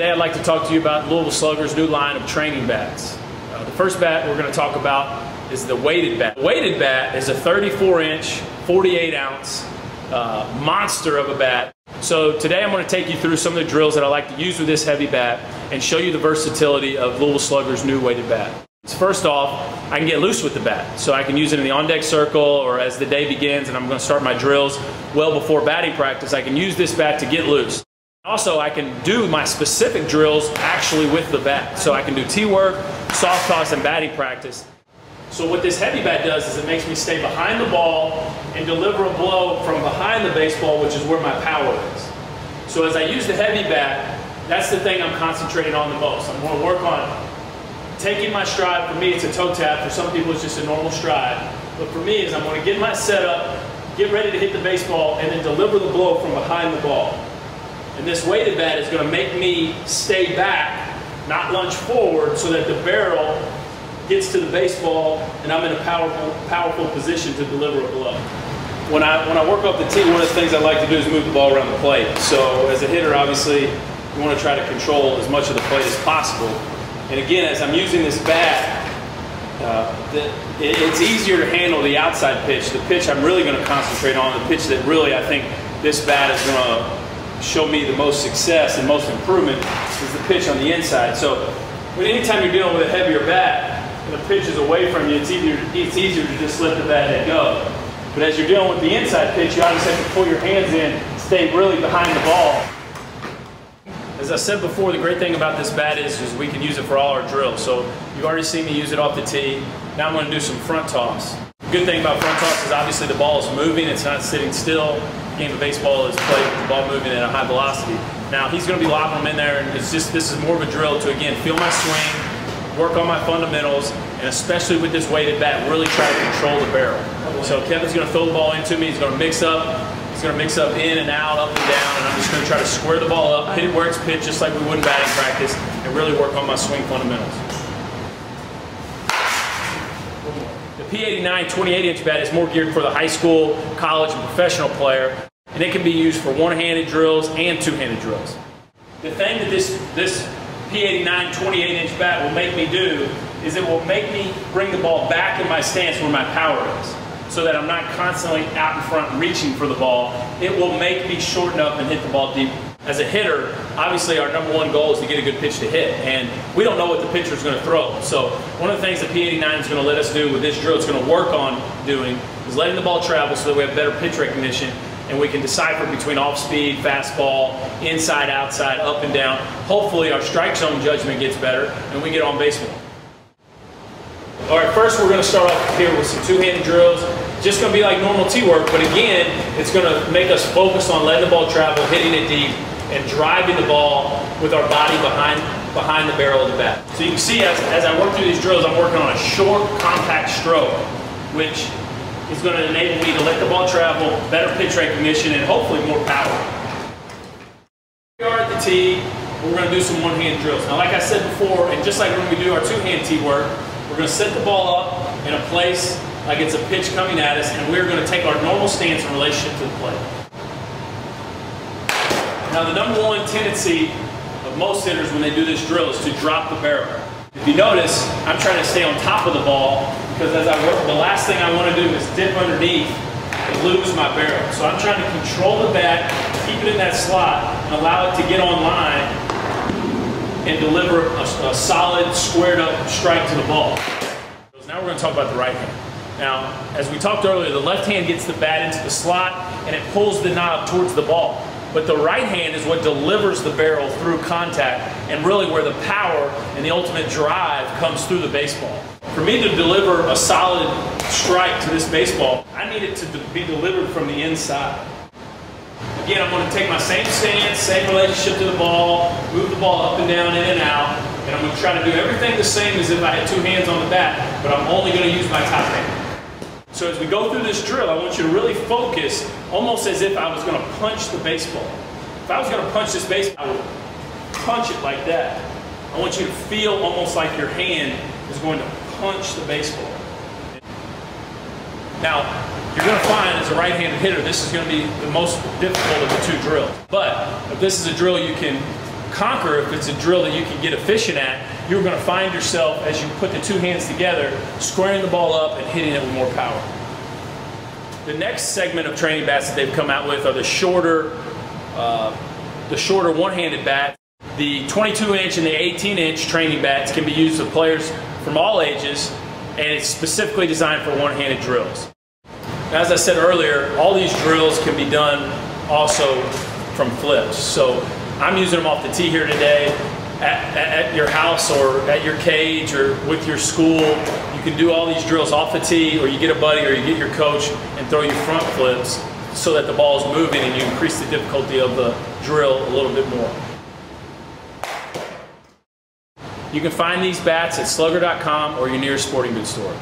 Today I'd like to talk to you about Louisville Sluggers' new line of training bats. The first bat we're going to talk about is the weighted bat. The weighted bat is a 34-inch, 48-ounce monster of a bat. So today I'm going to take you through some of the drills that I like to use with this heavy bat and show you the versatility of Louisville Sluggers' new weighted bat. First off, I can get loose with the bat. So I can use it in the on-deck circle or as the day begins and I'm going to start my drills well before batting practice. I can use this bat to get loose. Also, I can do my specific drills actually with the bat. So I can do tee work, soft toss, and batting practice. So what this heavy bat does is it makes me stay behind the ball and deliver a blow from behind the baseball, which is where my power is. So as I use the heavy bat, that's the thing I'm concentrating on the most. I'm going to work on taking my stride. For me, it's a toe tap. For some people, it's just a normal stride. But for me, is I'm going to get my setup, get ready to hit the baseball, and then deliver the blow from behind the ball. And this weighted bat is going to make me stay back, not lunge forward, so that the barrel gets to the baseball and I'm in a powerful position to deliver a blow. When I work off the tee, one of the things I like to do is move the ball around the plate. So as a hitter, obviously, you want to try to control as much of the plate as possible. And again, as I'm using this bat, it's easier to handle the outside pitch. The pitch I'm really going to concentrate on, the pitch that really I think this bat is going to show me the most success and most improvement is the pitch on the inside. So anytime you're dealing with a heavier bat and the pitch is away from you, it's easier to just let the bat head go. But as you're dealing with the inside pitch, you obviously have to pull your hands in, stay really behind the ball. As I said before, the great thing about this bat is we can use it for all our drills. So you've already seen me use it off the tee. Now I'm going to do some front toss. The good thing about front toss is obviously the ball is moving, it's not sitting still. The game of baseball is played with the ball moving at a high velocity. Now he's going to be lobbing them in there, and this is more of a drill to again feel my swing, work on my fundamentals, and especially with this weighted bat, really try to control the barrel. So Kevin's going to throw the ball into me, he's going to mix up in and out, up and down, and I'm just going to try to square the ball up, hit it where it's pitched just like we would in batting practice, and really work on my swing fundamentals. The P89 28-inch bat is more geared for the high school, college, and professional player, and it can be used for one-handed drills and two-handed drills. The thing that this P89 28-inch bat will make me do is it will make me bring the ball back in my stance where my power is, so that I'm not constantly out in front reaching for the ball. It will make me shorten up and hit the ball deeper. As a hitter, obviously our #1 goal is to get a good pitch to hit, and we don't know what the pitcher is going to throw. So one of the things that P89 is going to let us do with this drill, it's going to work on doing, is letting the ball travel so that we have better pitch recognition, and we can decipher between off-speed, fastball, inside, outside, up and down. Hopefully our strike zone judgment gets better, and we get on base more. All right, first we're going to start off here with some two-handed drills. Just going to be like normal tee work, but again, it's going to make us focus on letting the ball travel, hitting it deep, and driving the ball with our body behind the barrel of the bat. So you can see as I work through these drills, I'm working on a short, compact stroke, which is going to enable me to let the ball travel, better pitch recognition, and hopefully more power. We are at the tee, we're going to do some one-hand drills. Now like I said before, and just like when we do our two-hand tee work, we're going to set the ball up in a place like it's a pitch coming at us, and we're going to take our normal stance in relationship to the plate. Now the #1 tendency of most hitters when they do this drill is to drop the barrel. If you notice, I'm trying to stay on top of the ball because as I work, the last thing I want to do is dip underneath and lose my barrel. So I'm trying to control the bat, keep it in that slot, and allow it to get on line and deliver a solid, squared up strike to the ball. Now we're going to talk about the right hand. Now, as we talked earlier, the left hand gets the bat into the slot and it pulls the knob towards the ball. But the right hand is what delivers the barrel through contact and really where the power and the ultimate drive comes through the baseball. For me to deliver a solid strike to this baseball, I need it to be delivered from the inside. Again, I'm going to take my same stance, same relationship to the ball, move the ball up and down, in and out, and I'm going to try to do everything the same as if I had two hands on the bat, but I'm only going to use my top hand. So as we go through this drill, I want you to really focus almost as if I was going to punch the baseball. If I was going to punch this baseball, I would punch it like that. I want you to feel almost like your hand is going to punch the baseball. Now, you're going to find as a right-handed hitter, this is going to be the most difficult of the two drills. But if this is a drill you can conquer, if it's a drill that you can get efficient at, you're going to find yourself, as you put the two hands together, squaring the ball up and hitting it with more power. The next segment of training bats that they've come out with are the shorter one-handed bats. The 22-inch and the 18-inch training bats can be used with players from all ages, and it's specifically designed for one-handed drills. As I said earlier, all these drills can be done also from flips. So I'm using them off the tee here today. At your house or at your cage or with your school, you can do all these drills off the tee, or you get a buddy or you get your coach and throw your front flips so that the ball is moving and you increase the difficulty of the drill a little bit more. You can find these bats at Slugger.com or your nearest sporting goods store.